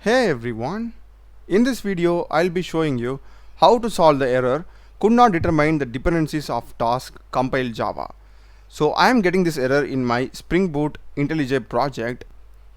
Hey everyone, in this video I'll be showing you how to solve the error could not determine the dependencies of task compile Java. So I am getting this error in my Spring Boot IntelliJ project.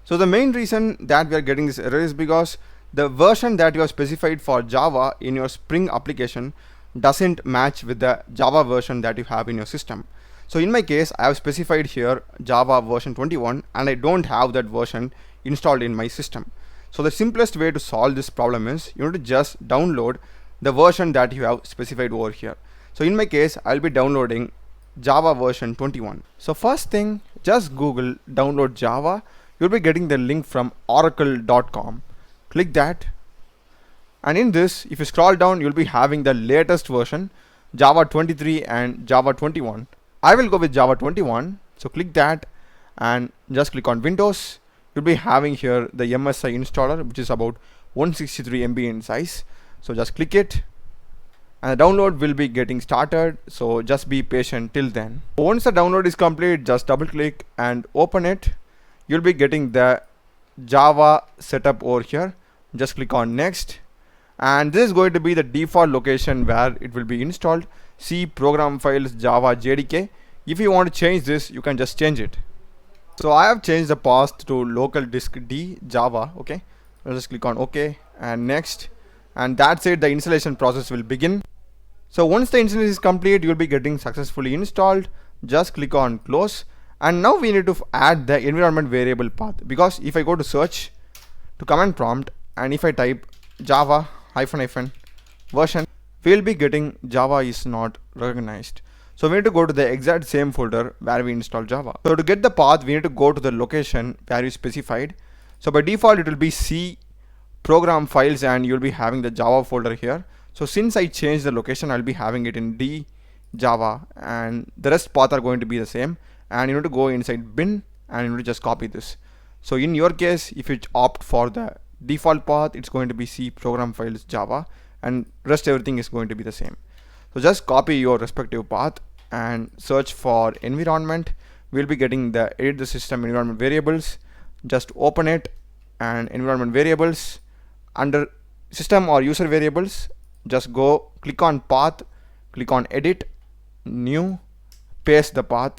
So the main reason that we are getting this error is because the version that you have specified for Java in your Spring application doesn't match with the Java version that you have in your system. So in my case I have specified here Java version 21 and I don't have that version installed in my system. So the simplest way to solve this problem is you need to just download the version that you have specified over here. So in my case, I'll be downloading Java version 21. So first thing, just Google download Java. You'll be getting the link from oracle.com. Click that. And in this, if you scroll down, you'll be having the latest version, Java 23 and Java 21. I will go with Java 21. So click that and just click on Windows. You'll be having here the MSI installer, which is about 163 MB in size. So just click it and the download will be getting started. So just be patient till then. Once the download is complete, just double click and open it. You'll be getting the Java setup over here. Just click on next. And this is going to be the default location where it will be installed. See program files Java JDK. If you want to change this, you can just change it. So I have changed the path to local disk D Java. Okay, I'll just click on OK and next, and that's it. The installation process will begin. So once the installation is complete, you will be getting successfully installed. Just click on close, and now we need to add the environment variable path, because if I go to search to command prompt and if I type Java ---- version, we'll be getting Java is not recognized. So we need to go to the exact same folder where we installed Java. So to get the path, we need to go to the location where you specified. So by default, it will be C program files and you'll be having the Java folder here. So since I changed the location, I'll be having it in D Java, and the rest path are going to be the same. And you need to go inside bin and you need to just copy this. So in your case, if you opt for the default path, it's going to be C program files Java, and rest everything is going to be the same. So just copy your respective path and search for environment. We'll be getting the edit the system environment variables. Just open it and environment variables under system or user variables. Just go click on path, click on edit, new, paste the path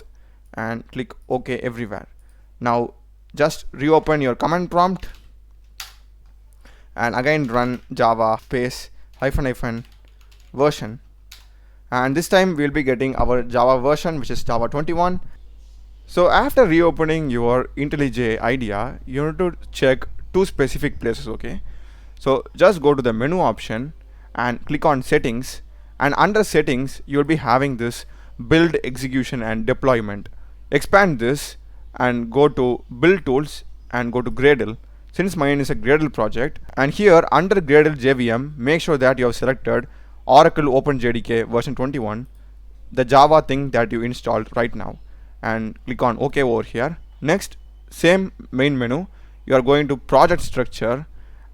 and click OK everywhere. Now just reopen your command prompt and again run Java space ---- version. And this time we'll be getting our Java version, which is Java 21. So after reopening your IntelliJ IDEA, you need to check two specific places. Okay, so just go to the menu option and click on settings, and under settings you'll be having this build, execution and deployment. Expand this and go to build tools and go to Gradle, since mine is a Gradle project. And here under Gradle JVM, make sure that you have selected Oracle OpenJDK version 21, the Java thing that you installed right now, and click on OK over here. Next, same main menu, you are going to project structure,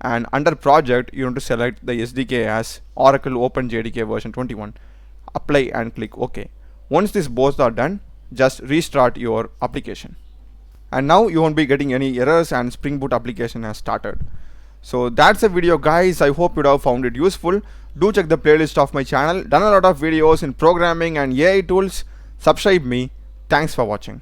and under project you need to select the SDK as Oracle OpenJDK version 21. Apply and click OK. Once these both are done, just restart your application. And now you won't be getting any errors and Spring Boot application has started. So that's the video guys. I hope you have found it useful. Do check the playlist of my channel. Done a lot of videos in programming and AI tools. Subscribe me. Thanks for watching.